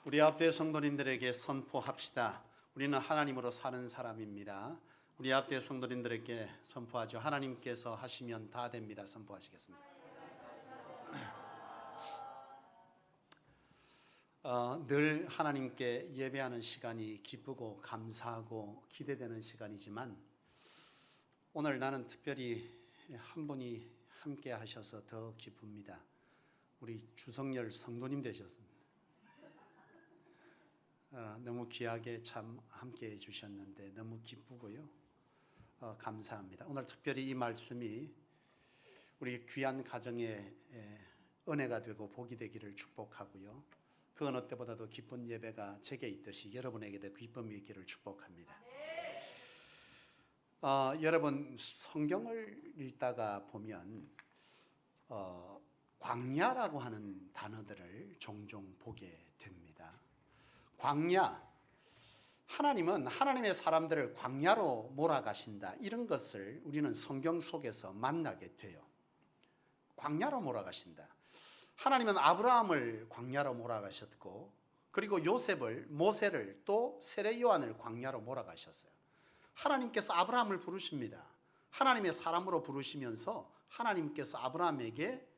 우리 앞에 성도님들에게 선포합시다. 우리는 하나님으로 사는 사람입니다. 우리 앞에 성도님들에게 선포하죠. 하나님께서 하시면 다 됩니다. 선포하시겠습니다. 늘 하나님께 예배하는 시간이 기쁘고 감사하고 기대되는 시간이지만 오늘 나는 특별히 한 분이 함께 하셔서 더 기쁩니다. 우리 주성열 성도님 되셨습니다. 너무 귀하게 참 함께 해주셨는데 너무 기쁘고요. 감사합니다. 오늘 특별히 이 말씀이 우리 귀한 가정에 은혜가 되고 복이 되기를 축복하고요. 그 어느 때보다도 기쁜 예배가 제게 있듯이 여러분에게도 기쁨이 있기를 축복합니다. 여러분 성경을 읽다가 보면 광야라고 하는 단어들을 종종 보게 됩니다. 광야, 하나님은 하나님의 사람들을 광야로 몰아가신다, 이런 것을 우리는 성경 속에서 만나게 돼요. 광야로 몰아가신다. 하나님은 아브라함을 광야로 몰아가셨고, 그리고 요셉을, 모세를, 또 세례 요한을 광야로 몰아가셨어요. 하나님께서 아브라함을 부르십니다. 하나님의 사람으로 부르시면서 하나님께서 아브라함에게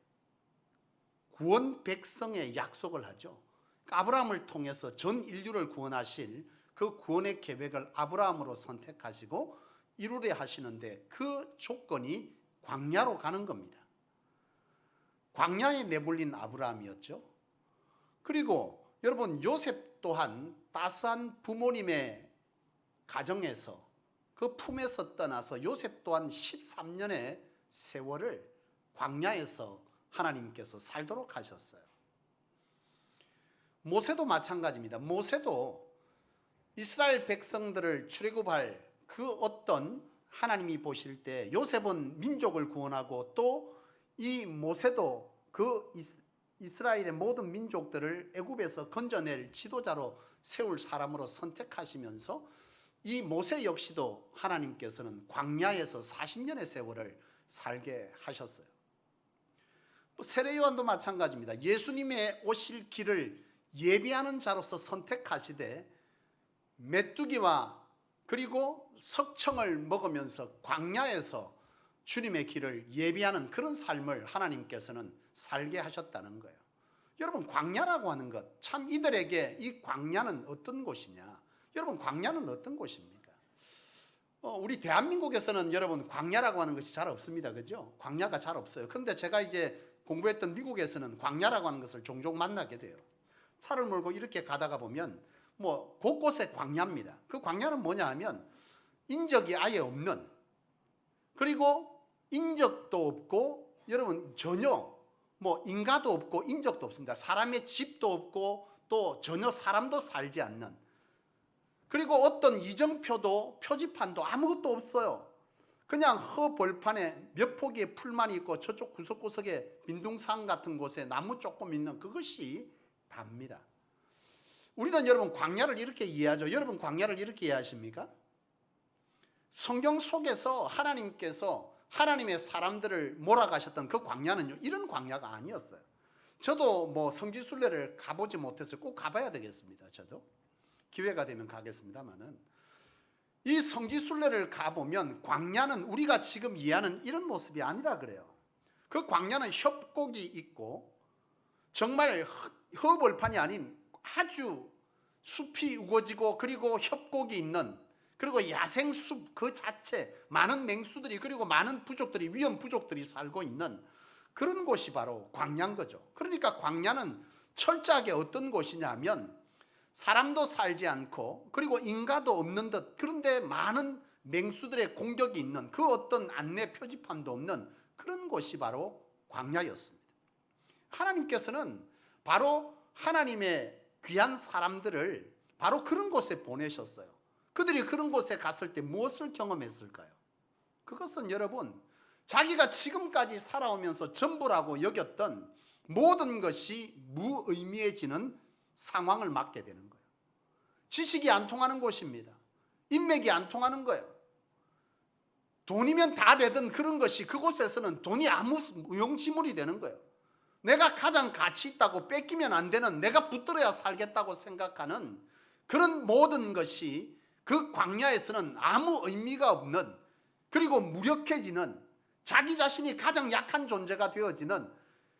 구원 백성의 약속을 하죠. 아브라함을 통해서 전 인류를 구원하실 그 구원의 계획을 아브라함으로 선택하시고 이루려 하시는데 그 조건이 광야로 가는 겁니다. 광야에 내몰린 아브라함이었죠. 그리고 여러분 요셉 또한 따스한 부모님의 가정에서 그 품에서 떠나서 요셉 또한 13년의 세월을 광야에서 하나님께서 살도록 하셨어요. 모세도 마찬가지입니다. 모세도 이스라엘 백성들을 출애굽할 그 어떤 하나님이 보실 때 요셉은 민족을 구원하고 또 이 모세도 그 이스라엘의 모든 민족들을 애굽에서 건져낼 지도자로 세울 사람으로 선택하시면서 이 모세 역시도 하나님께서는 광야에서 40년의 세월을 살게 하셨어요. 세례 요한도 마찬가지입니다. 예수님의 오실 길을 예비하는 자로서 선택하시되 메뚜기와 그리고 석청을 먹으면서 광야에서 주님의 길을 예비하는 그런 삶을 하나님께서는 살게 하셨다는 거예요. 여러분 광야라고 하는 것, 참 이들에게 이 광야는 어떤 곳이냐? 여러분 광야는 어떤 곳입니까? 우리 대한민국에서는 여러분 광야라고 하는 것이 잘 없습니다. 그죠? 광야가 잘 없어요. 그런데 제가 이제 공부했던 미국에서는 광야라고 하는 것을 종종 만나게 돼요. 차를 몰고 이렇게 가다가 보면 뭐 곳곳에 광야입니다. 그 광야는 뭐냐 하면 인적이 아예 없는, 그리고 인적도 없고 여러분 전혀 뭐 인가도 없고 인적도 없습니다. 사람의 집도 없고 또 전혀 사람도 살지 않는, 그리고 어떤 이정표도 표지판도 아무것도 없어요. 그냥 허벌판에 몇 포기의 풀만 있고 저쪽 구석구석에 빈둥산 같은 곳에 나무 조금 있는 그것이 답니다. 우리는 여러분 광야를 이렇게 이해하죠. 여러분 광야를 이렇게 이해하십니까? 성경 속에서 하나님께서 하나님의 사람들을 몰아가셨던 그 광야는요, 이런 광야가 아니었어요. 저도 뭐 성지순례를 가보지 못해서 꼭 가봐야 되겠습니다. 저도 기회가 되면 가겠습니다만은 이 성지순례를 가보면 광야는 우리가 지금 이해하는 이런 모습이 아니라 그래요. 그 광야는 협곡이 있고 정말 허벌판이 아닌 아주 숲이 우거지고 그리고 협곡이 있는, 그리고 야생숲 그 자체 많은 맹수들이 그리고 많은 부족들이, 위험 부족들이 살고 있는 그런 곳이 바로 광야인 거죠. 그러니까 광야는 철저하게 어떤 곳이냐면 사람도 살지 않고 그리고 인가도 없는 듯, 그런데 많은 맹수들의 공격이 있는 그 어떤 안내 표지판도 없는 그런 곳이 바로 광야였습니다. 하나님께서는 바로 하나님의 귀한 사람들을 바로 그런 곳에 보내셨어요. 그들이 그런 곳에 갔을 때 무엇을 경험했을까요? 그것은 여러분 자기가 지금까지 살아오면서 전부라고 여겼던 모든 것이 무의미해지는 상황을 맞게 되는 거예요. 지식이 안 통하는 곳입니다. 인맥이 안 통하는 거예요. 돈이면 다 되던 그런 것이 그곳에서는 돈이 아무 무용지물이 되는 거예요. 내가 가장 가치 있다고 뺏기면 안 되는, 내가 붙들어야 살겠다고 생각하는 그런 모든 것이 그 광야에서는 아무 의미가 없는, 그리고 무력해지는, 자기 자신이 가장 약한 존재가 되어지는,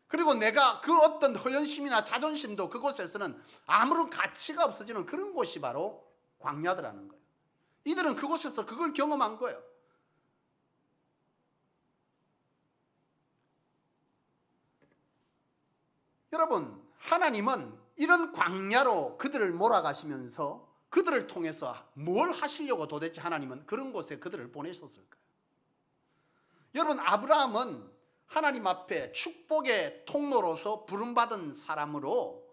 그리고 내가 그 어떤 허연심이나 자존심도 그곳에서는 아무런 가치가 없어지는 그런 곳이 바로 광야더라는 거예요. 이들은 그곳에서 그걸 경험한 거예요. 여러분, 하나님은 이런 광야로 그들을 몰아가시면서 그들을 통해서 뭘 하시려고 도대체 하나님은 그런 곳에 그들을 보내셨을까요? 여러분, 아브라함은 하나님 앞에 축복의 통로로서 부름받은 사람으로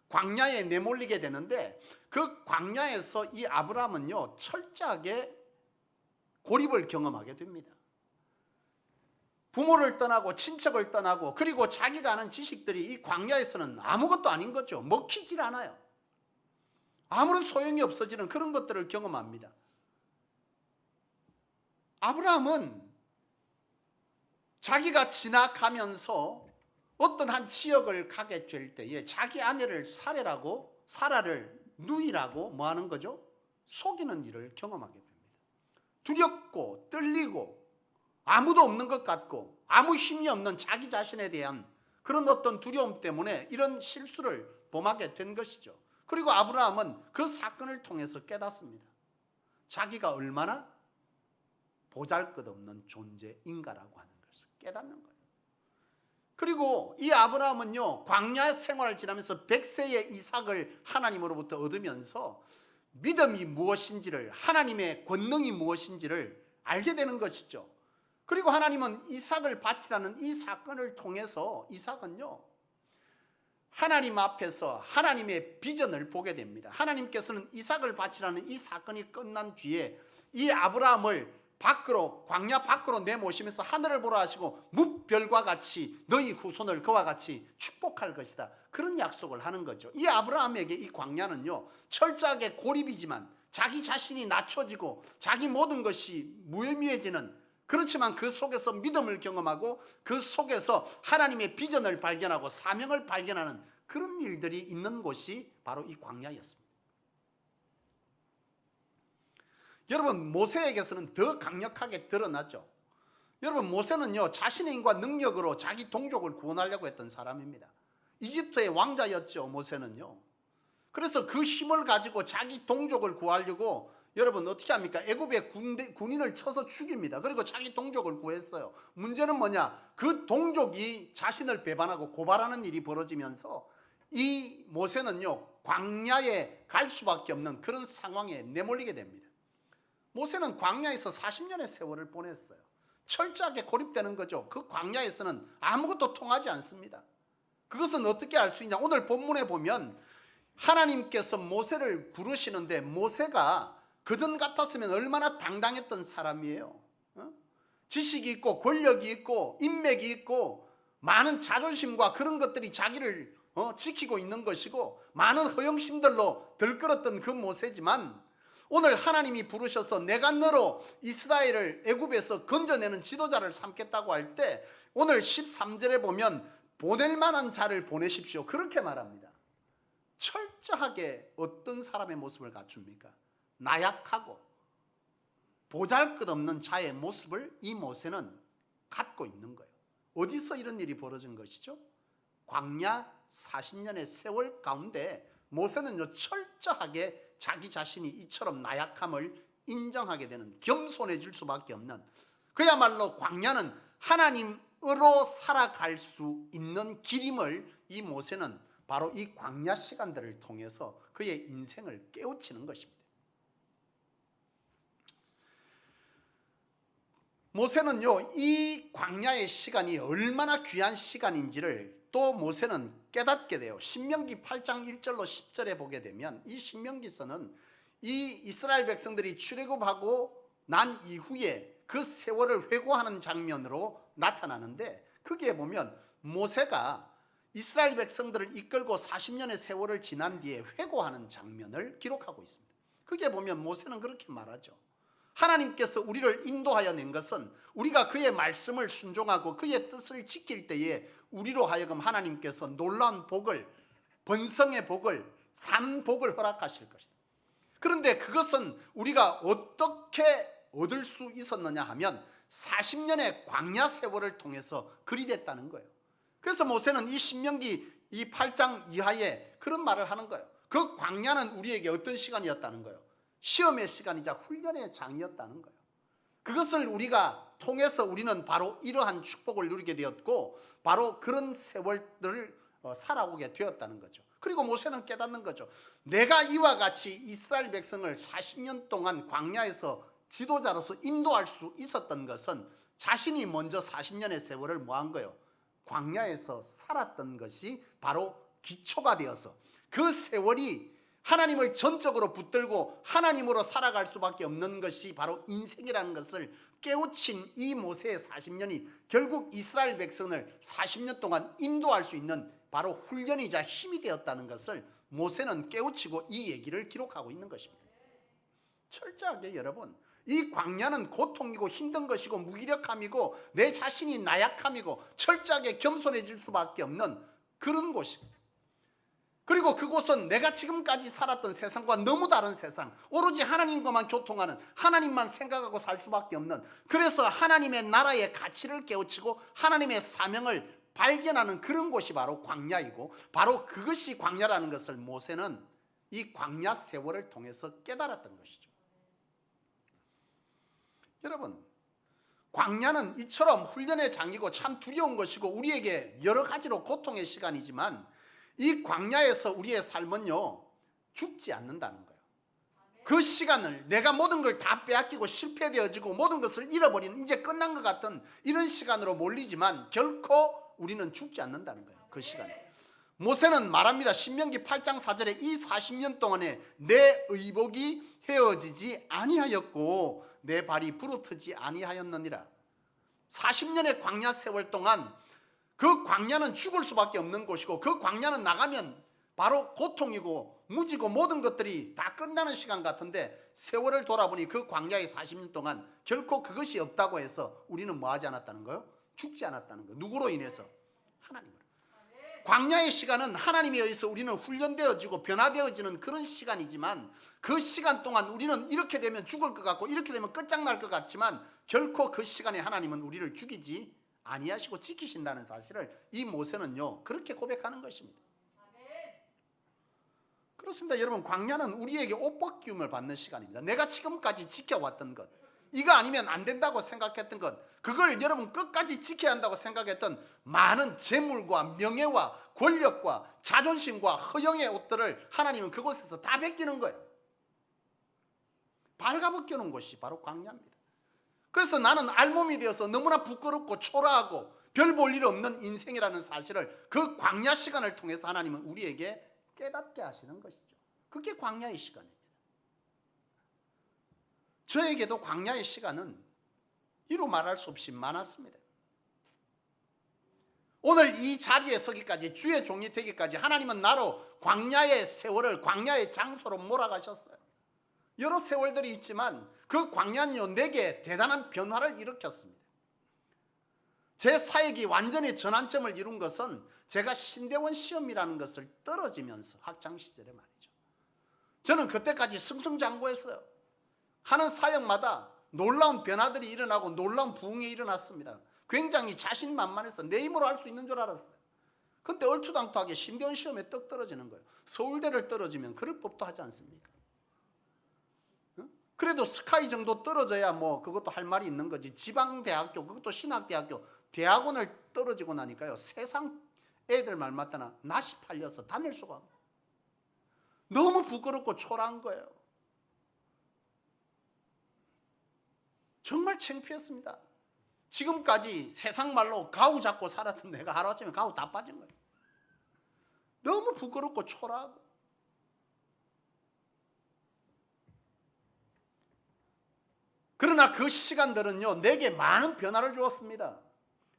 광야에 내몰리게 되는데, 그 광야에서 이 아브라함은요 철저하게 고립을 경험하게 됩니다. 부모를 떠나고 친척을 떠나고, 그리고 자기가 아는 지식들이 이 광야에서는 아무것도 아닌 거죠. 먹히질 않아요. 아무런 소용이 없어지는 그런 것들을 경험합니다. 아브라함은 자기가 지나가면서 어떤 한 지역을 가게 될 때에 자기 아내를 사라를 누이라고 뭐 하는 거죠? 속이는 일을 경험하게 됩니다. 두렵고 떨리고 아무도 없는 것 같고 아무 힘이 없는 자기 자신에 대한 그런 어떤 두려움 때문에 이런 실수를 범하게 된 것이죠. 그리고 아브라함은 그 사건을 통해서 깨닫습니다. 자기가 얼마나 보잘것없는 존재인가라고 하는 것을 깨닫는 거예요. 그리고 이 아브라함은요 광야 생활을 지나면서 100세의 이삭을 하나님으로부터 얻으면서 믿음이 무엇인지를, 하나님의 권능이 무엇인지를 알게 되는 것이죠. 그리고 하나님은 이삭을 바치라는 이 사건을 통해서 이삭은요 하나님 앞에서 하나님의 비전을 보게 됩니다. 하나님께서는 이삭을 바치라는 이 사건이 끝난 뒤에 이 아브라함을 광야 밖으로 내모시면서 하늘을 보라 하시고 무별과 같이 너희 후손을 그와 같이 축복할 것이다, 그런 약속을 하는 거죠. 이 아브라함에게 이 광야는요 철저하게 고립이지만 자기 자신이 낮춰지고 자기 모든 것이 무의미해지는, 그렇지만 그 속에서 믿음을 경험하고 그 속에서 하나님의 비전을 발견하고 사명을 발견하는 그런 일들이 있는 곳이 바로 이 광야였습니다. 여러분, 모세에게서는 더 강력하게 드러나죠. 여러분, 모세는요 자신의 힘과 능력으로 자기 동족을 구원하려고 했던 사람입니다. 이집트의 왕자였죠, 모세는요. 그래서 그 힘을 가지고 자기 동족을 구하려고 여러분 어떻게 합니까? 애굽의 군인을 쳐서 죽입니다. 그리고 자기 동족을 구했어요. 문제는 뭐냐? 그 동족이 자신을 배반하고 고발하는 일이 벌어지면서 이 모세는요 광야에 갈 수밖에 없는 그런 상황에 내몰리게 됩니다. 모세는 광야에서 40년의 세월을 보냈어요. 철저하게 고립되는 거죠. 그 광야에서는 아무것도 통하지 않습니다. 그것은 어떻게 알 수 있냐? 오늘 본문에 보면 하나님께서 모세를 부르시는데 모세가 그전 같았으면 얼마나 당당했던 사람이에요. 지식이 있고 권력이 있고 인맥이 있고 많은 자존심과 그런 것들이 자기를 지키고 있는 것이고 많은 허영심들로 들끓었던 그 모세지만, 오늘 하나님이 부르셔서 내가 너로 이스라엘을 애굽에서 건져내는 지도자를 삼겠다고 할 때 오늘 13절에 보면 보낼 만한 자를 보내십시오, 그렇게 말합니다. 철저하게 어떤 사람의 모습을 갖춥니까? 나약하고 보잘것없는 자의 모습을 이 모세는 갖고 있는 거예요. 어디서 이런 일이 벌어진 것이죠? 광야 40년의 세월 가운데 모세는요 철저하게 자기 자신이 이처럼 나약함을 인정하게 되는, 겸손해질 수밖에 없는, 그야말로 광야는 하나님으로 살아갈 수 있는 길임을 이 모세는 바로 이 광야 시간들을 통해서 그의 인생을 깨우치는 것입니다. 모세는요 이 광야의 시간이 얼마나 귀한 시간인지를 또 모세는 깨닫게 돼요. 신명기 8장 1절로 10절에 보게 되면 이 신명기서는 이 이스라엘 백성들이 출애굽하고 난 이후에 그 세월을 회고하는 장면으로 나타나는데, 거기에 보면 모세가 이스라엘 백성들을 이끌고 40년의 세월을 지난 뒤에 회고하는 장면을 기록하고 있습니다. 거기에 보면 모세는 그렇게 말하죠. 하나님께서 우리를 인도하여 낸 것은 우리가 그의 말씀을 순종하고 그의 뜻을 지킬 때에 우리로 하여금 하나님께서 놀라운 복을, 번성의 복을, 사는 복을 허락하실 것이다. 그런데 그것은 우리가 어떻게 얻을 수 있었느냐 하면 40년의 광야 세월을 통해서 그리 됐다는 거예요. 그래서 모세는 이 신명기 이 8장 이하에 그런 말을 하는 거예요. 그 광야는 우리에게 어떤 시간이었다는 거예요? 시험의 시간이자 훈련의 장이었다는 거예요. 그것을 우리가 통해서 우리는 바로 이러한 축복을 누리게 되었고 바로 그런 세월들을 살아오게 되었다는 거죠. 그리고 모세는 깨닫는 거죠. 내가 이와 같이 이스라엘 백성을 40년 동안 광야에서 지도자로서 인도할 수 있었던 것은 자신이 먼저 40년의 세월을 뭐한 거예요? 광야에서 살았던 것이 바로 기초가 되어서 그 세월이 하나님을 전적으로 붙들고 하나님으로 살아갈 수밖에 없는 것이 바로 인생이라는 것을 깨우친 이 모세의 40년이 결국 이스라엘 백성을 40년 동안 인도할 수 있는 바로 훈련이자 힘이 되었다는 것을 모세는 깨우치고 이 얘기를 기록하고 있는 것입니다. 철저하게 여러분, 이 광야는 고통이고 힘든 것이고 무기력함이고 내 자신이 나약함이고 철저하게 겸손해질 수밖에 없는 그런 곳입니다. 그리고 그곳은 내가 지금까지 살았던 세상과 너무 다른 세상, 오로지 하나님과만 교통하는, 하나님만 생각하고 살 수밖에 없는, 그래서 하나님의 나라의 가치를 깨우치고 하나님의 사명을 발견하는 그런 곳이 바로 광야이고, 바로 그것이 광야라는 것을 모세는 이 광야 세월을 통해서 깨달았던 것이죠. 여러분, 광야는 이처럼 훈련의 장이고 참 두려운 것이고 우리에게 여러 가지로 고통의 시간이지만 이 광야에서 우리의 삶은요 죽지 않는다는 거예요. 그 시간을 내가 모든 걸 다 빼앗기고 실패되어지고 모든 것을 잃어버리는 이제 끝난 것 같은 이런 시간으로 몰리지만 결코 우리는 죽지 않는다는 거예요. 그 시간에 모세는 말합니다. 신명기 8장 4절에 이 40년 동안에 내 의복이 헤어지지 아니하였고 내 발이 부르트지 아니하였느니라. 40년의 광야 세월 동안 그 광야는 죽을 수밖에 없는 곳이고 그 광야는 나가면 바로 고통이고 무지고 모든 것들이 다 끝나는 시간 같은데 세월을 돌아보니 그 광야의 40년 동안 결코 그것이 없다고 해서 우리는 뭐 하지 않았다는 거예요? 죽지 않았다는 거예요. 누구로 인해서? 하나님으로. 광야의 시간은 하나님에 의해서 우리는 훈련되어지고 변화되어지는 그런 시간이지만 그 시간 동안 우리는 이렇게 되면 죽을 것 같고 이렇게 되면 끝장날 것 같지만 결코 그 시간에 하나님은 우리를 죽이지 아니하시고 지키신다는 사실을 이 모세는요 그렇게 고백하는 것입니다. 그렇습니다. 여러분, 광야는 우리에게 옷벗김을 받는 시간입니다. 내가 지금까지 지켜왔던 것, 이거 아니면 안 된다고 생각했던 것, 그걸 여러분 끝까지 지켜야 한다고 생각했던 많은 재물과 명예와 권력과 자존심과 허영의 옷들을 하나님은 그곳에서 다 벗기는 거예요. 발가벗겨놓은 곳이 바로 광야입니다. 그래서 나는 알몸이 되어서 너무나 부끄럽고 초라하고 별 볼 일 없는 인생이라는 사실을 그 광야 시간을 통해서 하나님은 우리에게 깨닫게 하시는 것이죠. 그게 광야의 시간입니다. 저에게도 광야의 시간은 이루 말할 수 없이 많았습니다. 오늘 이 자리에 서기까지, 주의 종이 되기까지 하나님은 나로 광야의 세월을 광야의 장소로 몰아가셨어요. 여러 세월들이 있지만 그 광야는요 내게 대단한 변화를 일으켰습니다. 제 사역이 완전히 전환점을 이룬 것은 제가 신대원 시험이라는 것을 떨어지면서 학창시절에 말이죠. 저는 그때까지 승승장구했어요. 하는 사역마다 놀라운 변화들이 일어나고 놀라운 부흥이 일어났습니다. 굉장히 자신만만해서 내 힘으로 할 수 있는 줄 알았어요. 그런데 얼토당토하게 신대원 시험에 떡 떨어지는 거예요. 서울대를 떨어지면 그럴 법도 하지 않습니까? 그래도 스카이 정도 떨어져야 뭐 그것도 할 말이 있는 거지. 지방대학교, 그것도 신학대학교, 대학원을 떨어지고 나니까요 세상 애들 말 맞다나 낯이 팔려서 다닐 수가 없어요. 너무 부끄럽고 초라한 거예요. 정말 창피했습니다. 지금까지 세상 말로 가우 잡고 살았던 내가 하루아침에 가우 다 빠진 거예요. 너무 부끄럽고 초라하고. 그러나 그 시간들은요 내게 많은 변화를 주었습니다.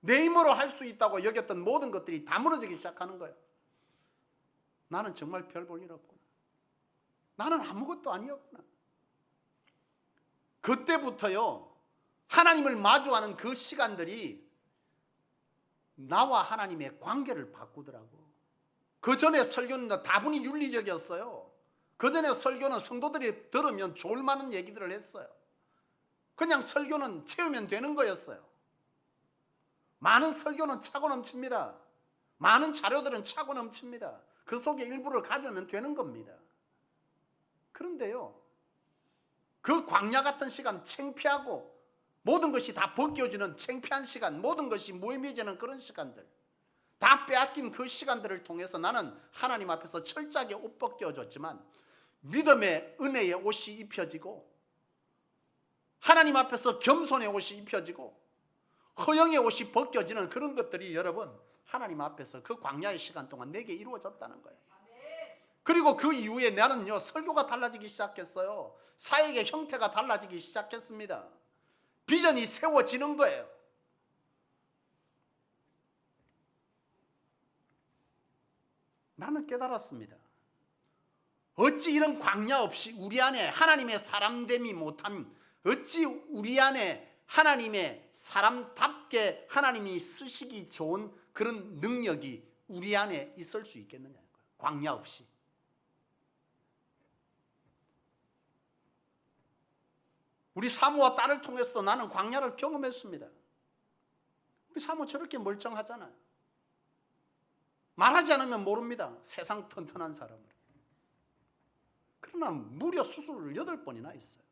내 힘으로 할 수 있다고 여겼던 모든 것들이 다 무너지기 시작하는 거예요. 나는 정말 별 볼 일 없구나. 나는 아무것도 아니었구나. 그때부터요, 하나님을 마주하는 그 시간들이 나와 하나님의 관계를 바꾸더라고. 그 전에 설교는 다분히 윤리적이었어요. 그 전에 설교는 성도들이 들으면 좋을 만한 얘기들을 했어요. 그냥 설교는 채우면 되는 거였어요. 많은 설교는 차고 넘칩니다. 많은 자료들은 차고 넘칩니다. 그 속에 일부를 가져오면 되는 겁니다. 그런데요, 그 광야 같은 시간, 창피하고 모든 것이 다 벗겨지는 창피한 시간, 모든 것이 무의미해지는 그런 시간들, 다 빼앗긴 그 시간들을 통해서 나는 하나님 앞에서 철저하게 옷 벗겨졌지만 믿음의 은혜의 옷이 입혀지고, 하나님 앞에서 겸손의 옷이 입혀지고, 허영의 옷이 벗겨지는 그런 것들이 여러분, 하나님 앞에서 그 광야의 시간 동안 내게 이루어졌다는 거예요. 그리고 그 이후에 나는요, 설교가 달라지기 시작했어요. 사역의 형태가 달라지기 시작했습니다. 비전이 세워지는 거예요. 나는 깨달았습니다. 어찌 이런 광야 없이 우리 안에 하나님의 사람됨이 못함, 어찌 우리 안에 하나님의 사람답게 하나님이 쓰시기 좋은 그런 능력이 우리 안에 있을 수 있겠느냐, 광야 없이. 우리 사모와 딸을 통해서도 나는 광야를 경험했습니다. 우리 사모 저렇게 멀쩡하잖아요. 말하지 않으면 모릅니다. 세상 튼튼한 사람을. 그러나 무려 수술을 8번이나 했어요.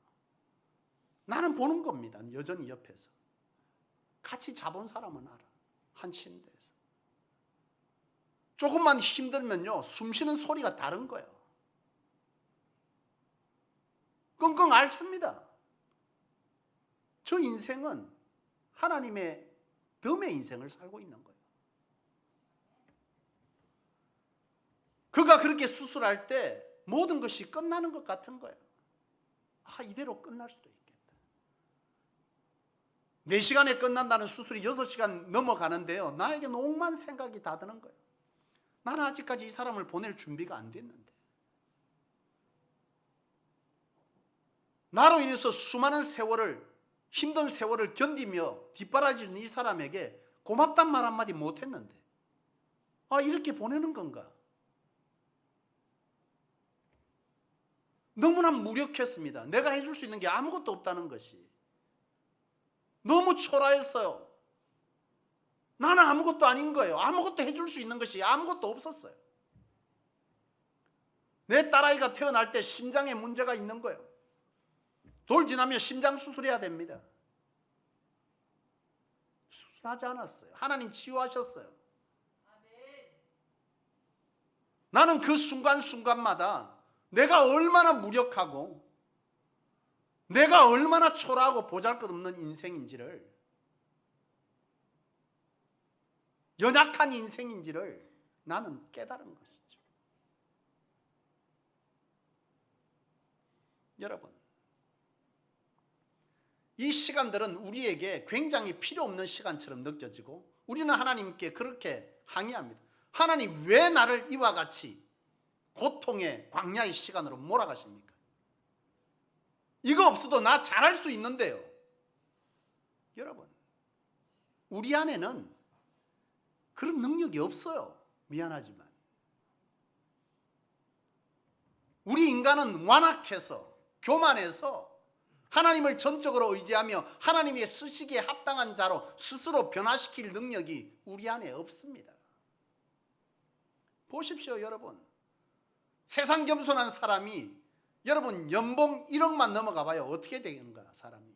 나는 보는 겁니다. 여전히 옆에서. 같이 자본 사람은 알아. 한 침대에서. 조금만 힘들면요, 숨 쉬는 소리가 다른 거예요. 끙끙 앓습니다. 저 인생은 하나님의 덤의 인생을 살고 있는 거예요. 그가 그렇게 수술할 때 모든 것이 끝나는 것 같은 거예요. 아, 이대로 끝날 수도 있겠다. 4시간에 끝난다는 수술이 6시간 넘어가는데요, 나에게는 옥만 생각이 다 드는 거예요. 나는 아직까지 이 사람을 보낼 준비가 안 됐는데, 나로 인해서 수많은 세월을, 힘든 세월을 견디며 뒷바라지는 이 사람에게 고맙단 말 한마디 못했는데, 아, 이렇게 보내는 건가? 너무나 무력했습니다. 내가 해줄 수 있는 게 아무것도 없다는 것이 너무 초라했어요. 나는 아무것도 아닌 거예요. 아무것도 해줄 수 있는 것이 아무것도 없었어요. 내 딸아이가 태어날 때 심장에 문제가 있는 거예요. 돌 지나면 심장 수술해야 됩니다. 수술하지 않았어요. 하나님 치유하셨어요. 나는 그 순간순간마다 내가 얼마나 무력하고 내가 얼마나 초라하고 보잘것없는 인생인지를, 연약한 인생인지를 나는 깨달은 것이죠. 여러분, 이 시간들은 우리에게 굉장히 필요 없는 시간처럼 느껴지고 우리는 하나님께 그렇게 항의합니다. 하나님, 왜 나를 이와 같이 고통의 광야의 시간으로 몰아가십니까? 이거 없어도 나 잘할 수 있는데요. 여러분, 우리 안에는 그런 능력이 없어요. 미안하지만 우리 인간은 완악해서, 교만해서 하나님을 전적으로 의지하며 하나님의 쓰시기에 합당한 자로 스스로 변화시킬 능력이 우리 안에 없습니다. 보십시오, 여러분. 세상 겸손한 사람이, 여러분, 연봉 1억만 넘어가 봐요. 어떻게 되는가, 사람이.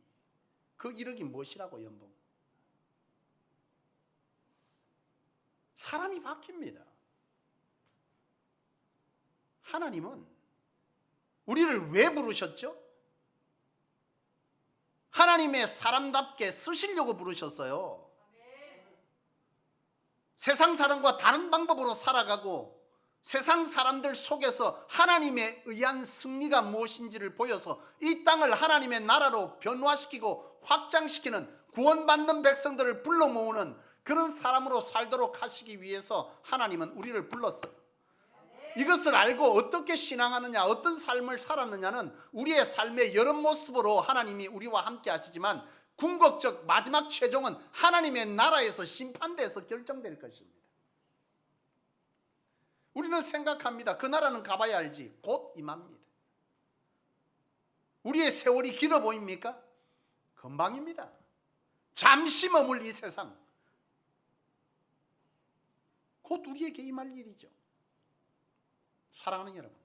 그 1억이 무엇이라고, 연봉. 사람이 바뀝니다. 하나님은 우리를 왜 부르셨죠? 하나님의 사람답게 쓰시려고 부르셨어요. 세상 사람과 다른 방법으로 살아가고 세상 사람들 속에서 하나님에 의한 승리가 무엇인지를 보여서 이 땅을 하나님의 나라로 변화시키고 확장시키는, 구원받는 백성들을 불러 모으는 그런 사람으로 살도록 하시기 위해서 하나님은 우리를 불렀어요. 이것을 알고 어떻게 신앙하느냐, 어떤 삶을 살았느냐는 우리의 삶의 여러 모습으로 하나님이 우리와 함께 하시지만 궁극적 마지막 최종은 하나님의 나라에서 심판대에서 결정될 것입니다. 우리는 생각합니다. 그 나라는 가봐야 알지. 곧 임합니다. 우리의 세월이 길어 보입니까? 금방입니다. 잠시 머물 이 세상 곧 우리에게 임할 일이죠. 사랑하는 여러분,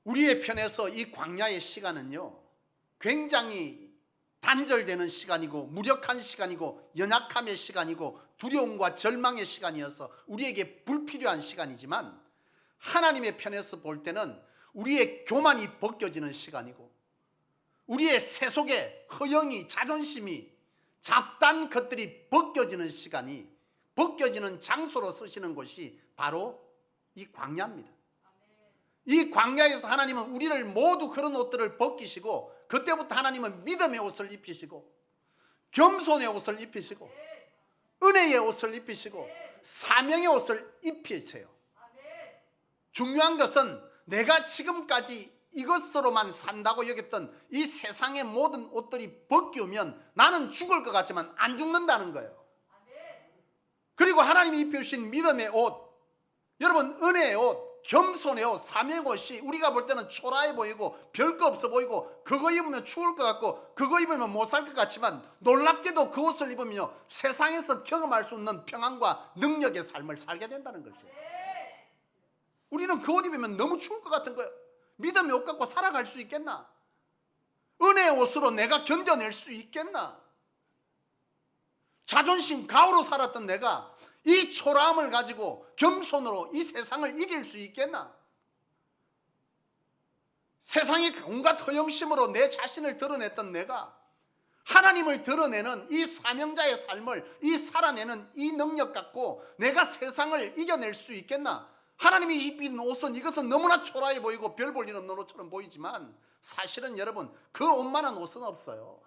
우리의 편에서 이 광야의 시간은요 굉장히 단절되는 시간이고 무력한 시간이고 연약함의 시간이고 두려움과 절망의 시간이어서 우리에게 불필요한 시간이지만 하나님의 편에서 볼 때는 우리의 교만이 벗겨지는 시간이고 우리의 세속의 허영이, 자존심이, 잡다한 것들이 벗겨지는 시간이, 벗겨지는 장소로 쓰시는 곳이 바로 이 광야입니다. 이 광야에서 하나님은 우리를 모두 그런 옷들을 벗기시고 그때부터 하나님은 믿음의 옷을 입히시고 겸손의 옷을 입히시고 은혜의 옷을 입히시고 사명의 옷을 입히세요. 중요한 것은 내가 지금까지 이것으로만 산다고 여겼던 이 세상의 모든 옷들이 벗기우면 나는 죽을 것 같지만 안 죽는다는 거예요. 그리고 하나님이 입혀주신 믿음의 옷, 여러분 은혜의 옷, 겸손의 옷, 사명의 옷이 우리가 볼 때는 초라해 보이고 별거 없어 보이고 그거 입으면 추울 것 같고 그거 입으면 못 살 것 같지만 놀랍게도 그 옷을 입으면 세상에서 경험할 수 없는 평안과 능력의 삶을 살게 된다는 것이에요. 우리는 그 옷 입으면 너무 추울 것 같은 거예요. 믿음의 옷 갖고 살아갈 수 있겠나? 은혜의 옷으로 내가 견뎌낼 수 있겠나? 자존심 가오로 살았던 내가 이 초라함을 가지고 겸손으로 이 세상을 이길 수 있겠나? 세상의 온갖 허영심으로 내 자신을 드러냈던 내가 하나님을 드러내는 이 사명자의 삶을 이 살아내는 이 능력 갖고 내가 세상을 이겨낼 수 있겠나? 하나님이 입힌 옷은 이것은 너무나 초라해 보이고 별 볼 일 없는 옷처럼 보이지만 사실은 여러분 그 옷만한 옷은 없어요.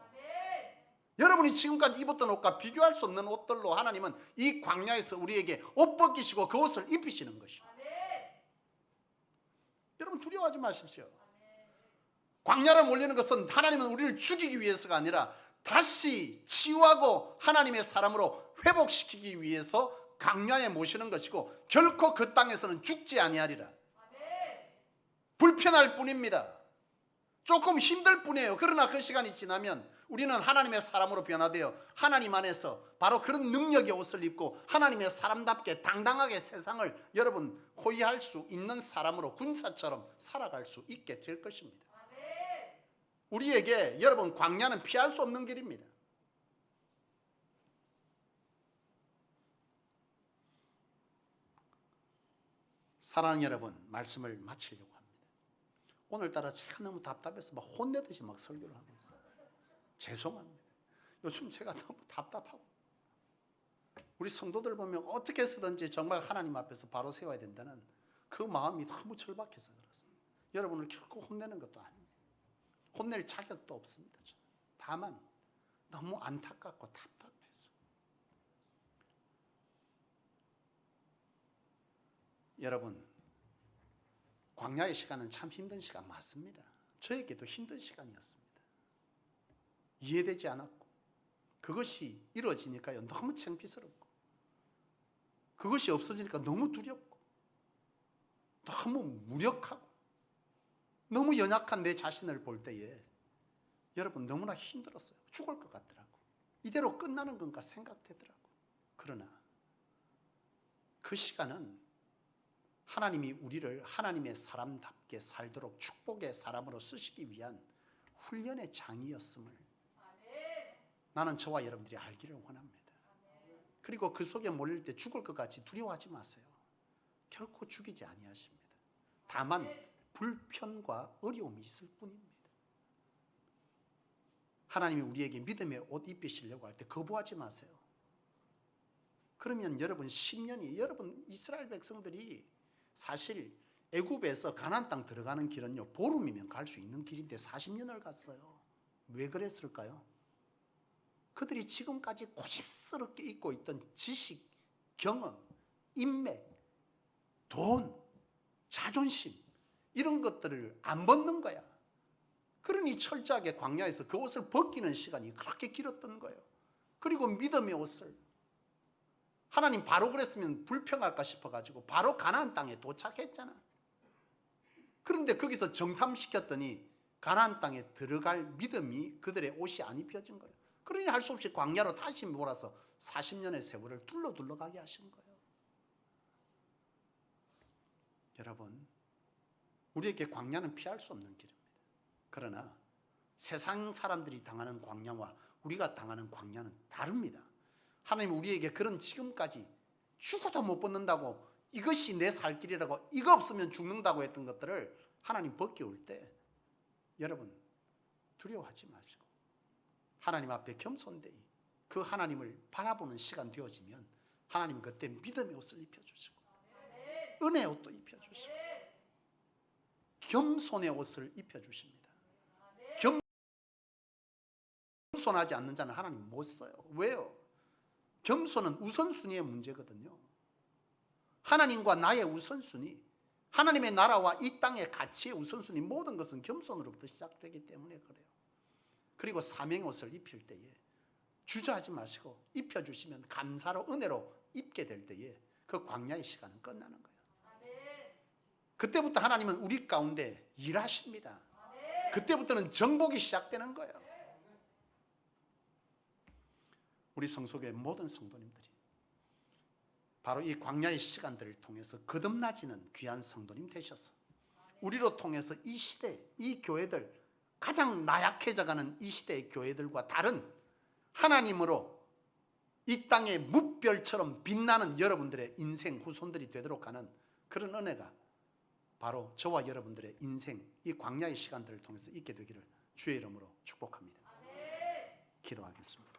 여러분이 지금까지 입었던 옷과 비교할 수 없는 옷들로 하나님은 이 광야에서 우리에게 옷 벗기시고 그 옷을 입히시는 것이죠. 여러분 두려워하지 마십시오. 광야를 몰리는 것은 하나님은 우리를 죽이기 위해서가 아니라 다시 치유하고 하나님의 사람으로 회복시키기 위해서 광야에 모시는 것이고 결코 그 땅에서는 죽지 아니하리라. 불편할 뿐입니다. 조금 힘들 뿐이에요. 그러나 그 시간이 지나면 우리는 하나님의 사람으로 변화되어 하나님 안에서 바로 그런 능력의 옷을 입고 하나님의 사람답게 당당하게 세상을 여러분 호위할 수 있는 사람으로 군사처럼 살아갈 수 있게 될 것입니다. 우리에게 여러분 광야는 피할 수 없는 길입니다. 사랑하는 여러분, 말씀을 마치려고 합니다. 오늘따라 제가 너무 답답해서 막 혼내듯이 막 설교를 하고 있어요. 죄송합니다. 요즘 제가 너무 답답하고 우리 성도들 보면 어떻게 쓰든지 정말 하나님 앞에서 바로 세워야 된다는 그 마음이 너무 절박해서 그렇습니다. 여러분을 결코 혼내는 것도 아닙니다. 혼낼 자격도 없습니다. 다만 너무 안타깝고 답답해서 여러분 광야의 시간은 참 힘든 시간 맞습니다. 저에게도 힘든 시간이었습니다. 이해되지 않았고 그것이 이루어지니까요 너무 창피스럽고 그것이 없어지니까 너무 두렵고 너무 무력하고 너무 연약한 내 자신을 볼 때에 여러분 너무나 힘들었어요. 죽을 것 같더라고. 이대로 끝나는 건가 생각되더라고. 그러나 그 시간은 하나님이 우리를 하나님의 사람답게 살도록 축복의 사람으로 쓰시기 위한 훈련의 장이었음을 나는 저와 여러분들이 알기를 원합니다. 그리고 그 속에 몰릴 때 죽을 것 같이 두려워하지 마세요. 결코 죽이지 아니하십니다. 다만 불편과 어려움이 있을 뿐입니다. 하나님이 우리에게 믿음의 옷 입히시려고 할 때 거부하지 마세요. 그러면 여러분 10년이 여러분 이스라엘 백성들이 사실 애굽에서 가나안 땅 들어가는 길은요 보름이면 갈 수 있는 길인데 40년을 갔어요. 왜 그랬을까요? 그들이 지금까지 고집스럽게 잊고 있던 지식, 경험, 인맥, 돈, 자존심 이런 것들을 안 벗는 거야. 그러니 철저하게 광야에서 그 옷을 벗기는 시간이 그렇게 길었던 거예요. 그리고 믿음의 옷을 하나님 바로 그랬으면 불평할까 싶어가지고 바로 가나안 땅에 도착했잖아. 그런데 거기서 정탐시켰더니 가나안 땅에 들어갈 믿음이 그들의 옷이 안 입혀진 거예요. 그러니 할 수 없이 광야로 다시 몰아서 40년의 세월을 둘러가게 하신 거예요. 여러분, 우리에게 광야는 피할 수 없는 길입니다. 그러나 세상 사람들이 당하는 광야와 우리가 당하는 광야는 다릅니다. 하나님 우리에게 그런 지금까지 죽어도 못 벗는다고, 이것이 내 살 길이라고, 이거 없으면 죽는다고 했던 것들을 하나님 벗겨올 때 여러분 두려워하지 마시고 하나님 앞에 겸손되이 그 하나님을 바라보는 시간 되어지면 하나님은 그때 믿음의 옷을 입혀주시고 은혜의 옷도 입혀주시고 겸손의 옷을 입혀주십니다. 겸손하지 않는 자는 하나님 못 써요. 왜요? 겸손은 우선순위의 문제거든요. 하나님과 나의 우선순위, 하나님의 나라와 이 땅의 가치의 우선순위, 모든 것은 겸손으로부터 시작되기 때문에 그래요. 그리고 사명의 옷을 입힐 때에 주저하지 마시고 입혀주시면 감사로 은혜로 입게 될 때에 그 광야의 시간은 끝나는 거예요. 그때부터 하나님은 우리 가운데 일하십니다. 그때부터는 정복이 시작되는 거예요. 우리 성소교회 모든 성도님들이 바로 이 광야의 시간들을 통해서 거듭나지는 귀한 성도님 되셔서 우리로 통해서 이 시대, 이 교회들, 가장 나약해져가는 이 시대의 교회들과 다른 하나님으로 이 땅의 뭇별처럼 빛나는 여러분들의 인생 후손들이 되도록 하는 그런 은혜가 바로 저와 여러분들의 인생, 이 광야의 시간들을 통해서 있게 되기를 주의 이름으로 축복합니다. 기도하겠습니다.